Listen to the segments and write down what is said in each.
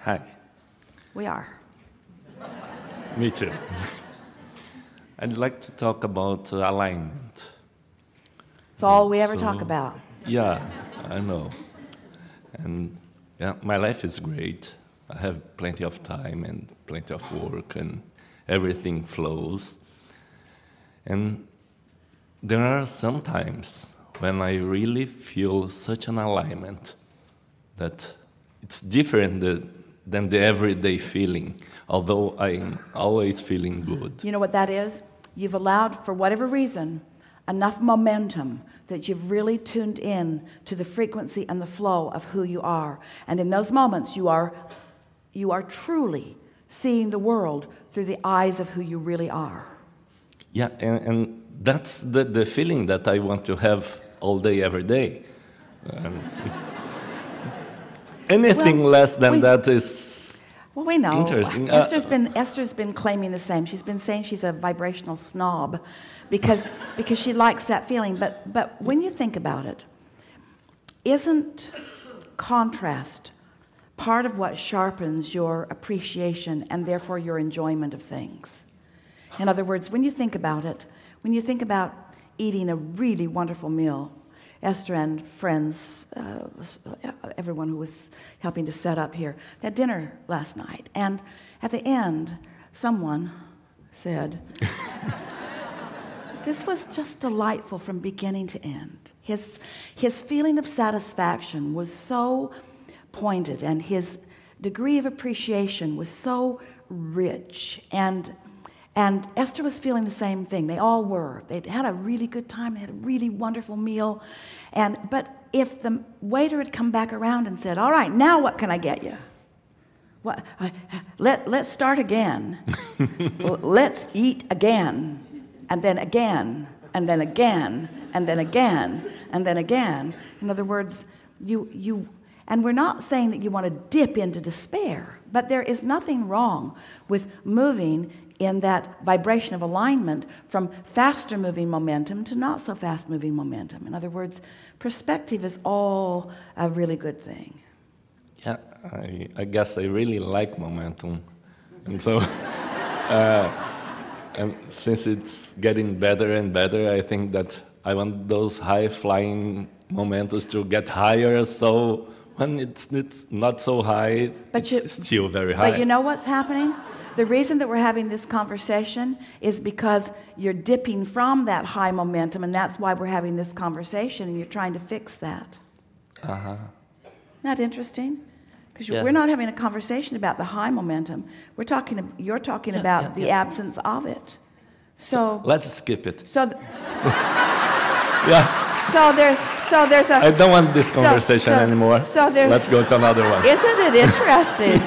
Hi. We are. Me too. I'd like to talk about alignment. It's all we ever talk about. Yeah, I know. And yeah, my life is great. I have plenty of time and plenty of work, and everything flows. And there are some times when I really feel such an alignment that it's different than the everyday feeling, although I'm always feeling good. You know what that is? You've allowed, for whatever reason, enough momentum that you've really tuned in to the frequency and the flow of who you are. And in those moments, you are truly seeing the world through the eyes of who you really are. Yeah, and that's the feeling that I want to have all day, every day. Anything less than that is well, we know. Interesting. Esther's been claiming the same. She's been saying she's a vibrational snob because she likes that feeling. But when you think about it, isn't contrast part of what sharpens your appreciation and therefore your enjoyment of things? In other words, when you think about it, when you think about eating a really wonderful meal, Esther and friends, everyone who was helping to set up here, had dinner last night. And at the end, someone said, this was just delightful from beginning to end. His feeling of satisfaction was so pointed, and his degree of appreciation was so rich. And Esther was feeling the same thing. They all were. They'd had a really good time. They had a really wonderful meal. But if the waiter had come back around and said, all right, now what can I get you? Let's start again. Let's eat again. And then again. And then again. And then again. And then again. In other words, and we're not saying that you want to dip into despair, but there is nothing wrong with moving in that vibration of alignment from faster moving momentum to not so fast moving momentum. In other words, perspective is all a really good thing. Yeah, I guess I really like momentum. And so, and since it's getting better and better, I think that I want those high-flying momentos to get higher, so when it's not so high, it's still very high. But you know what's happening? The reason that we're having this conversation is because you're dipping from that high momentum, and that's why we're having this conversation, and you're trying to fix that. Uh-huh. Isn't that interesting? Because Yeah. we're not having a conversation about the high momentum. You're talking about the absence of it. So let's skip it. So Yeah. So there's a. I don't want this conversation anymore. Let's go to another one. Isn't it interesting?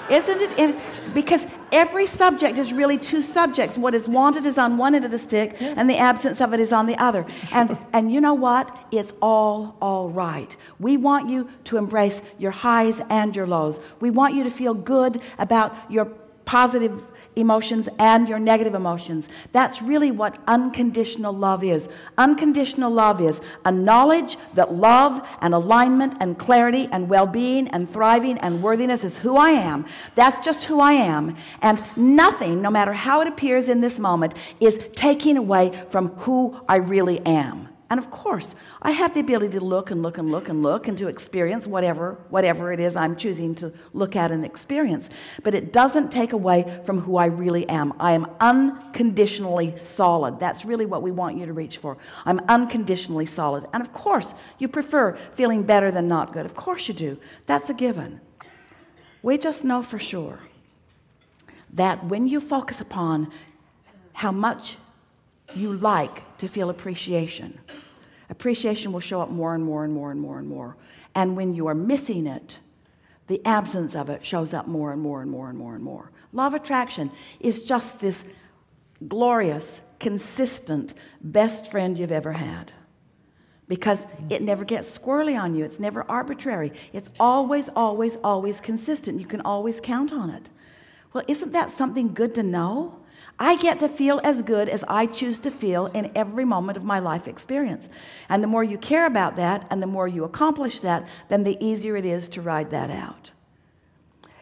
Isn't it? Because every subject is really two subjects. What is wanted is on one end of the stick, and the absence of it is on the other. And you know what? It's all right. We want you to embrace your highs and your lows. We want you to feel good about your positive emotions and your negative emotions. That's really what unconditional love is. Unconditional love is a knowledge that love and alignment and clarity and well-being and thriving and worthiness is who I am. That's just who I am. And nothing, no matter how it appears in this moment, is taking away from who I really am. And of course, I have the ability to look and look and look and look and to experience whatever it is I'm choosing to look at and experience. But it doesn't take away from who I really am. I am unconditionally solid. That's really what we want you to reach for. I'm unconditionally solid. And of course, you prefer feeling better than not good. Of course you do. That's a given. We just know for sure that when you focus upon how much you like to feel appreciation will show up more and more and more and more and more. And when you are missing it, the absence of it shows up more and more and more and more and more. Law of attraction is just this glorious, consistent best friend you've ever had. Because it never gets squirrely on you. It's never arbitrary. It's always, always, always consistent. You can always count on it. Well, isn't that something good to know? I get to feel as good as I choose to feel in every moment of my life experience. And the more you care about that and the more you accomplish that, then the easier it is to ride that out.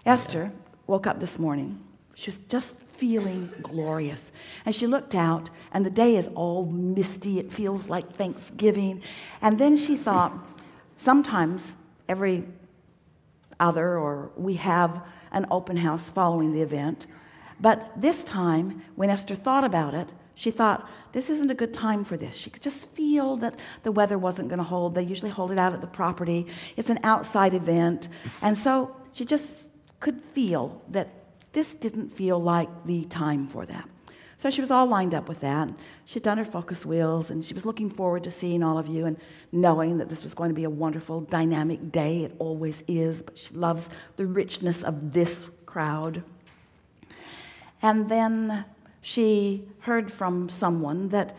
Esther woke up this morning. She was just feeling glorious. And she looked out, and the day is all misty. It feels like Thanksgiving. And then she thought, sometimes every other, or we have an open house following the event. But this time, when Esther thought about it, she thought, this isn't a good time for this. She could just feel that the weather wasn't going to hold. They usually hold it out at the property. It's an outside event. And so she just could feel that this didn't feel like the time for that. So she was all lined up with that. She'd done her focus wheels, and she was looking forward to seeing all of you and knowing that this was going to be a wonderful, dynamic day. It always is, but she loves the richness of this crowd. And then she heard from someone that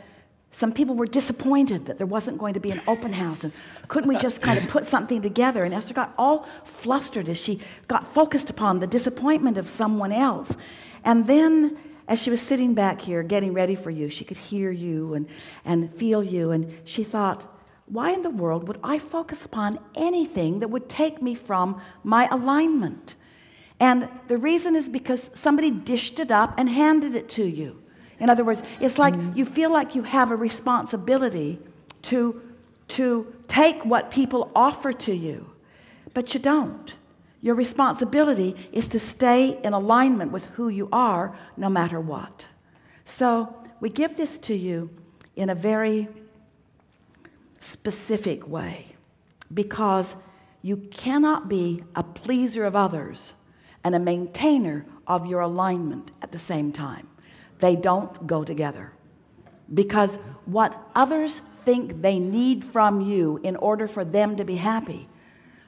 some people were disappointed that there wasn't going to be an open house, and couldn't we just kind of put something together? And Esther got all flustered as she got focused upon the disappointment of someone else. And then as she was sitting back here getting ready for you, she could hear you and feel you, and she thought, why in the world would I focus upon anything that would take me from my alignment? And the reason is because somebody dished it up and handed it to you. In other words, it's like you feel like you have a responsibility to take what people offer to you, but you don't. Your responsibility is to stay in alignment with who you are no matter what. So we give this to you in a very specific way, because you cannot be a pleaser of others and a maintainer of your alignment at the same time. They don't go together, because what others think they need from you in order for them to be happy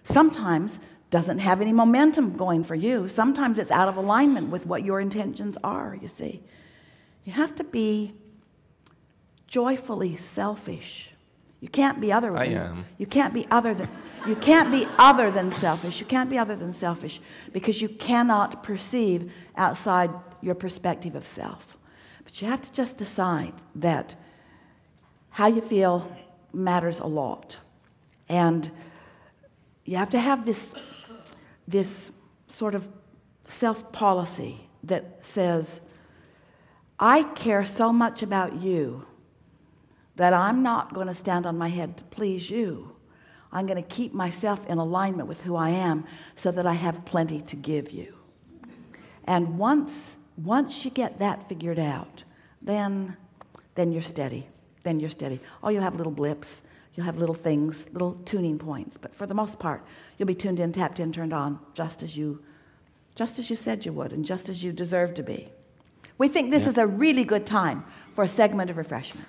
sometimes doesn't have any momentum going for you. Sometimes it's out of alignment with what your intentions are, you see. You have to be joyfully selfish. You can't be other than, I am. You can't be other than selfish. You can't be other than selfish, because you cannot perceive outside your perspective of self. But you have to just decide that how you feel matters a lot. And you have to have this sort of self-policy that says, I care so much about you that I'm not going to stand on my head to please you. I'm going to keep myself in alignment with who I am so that I have plenty to give you. And once you get that figured out, then you're steady. Then you're steady. Oh, you'll have little blips. You'll have little things, little tuning points. But for the most part, you'll be tuned in, tapped in, turned on, just as you said you would, and just as you deserve to be. We think this is a really good time for a segment of refreshment.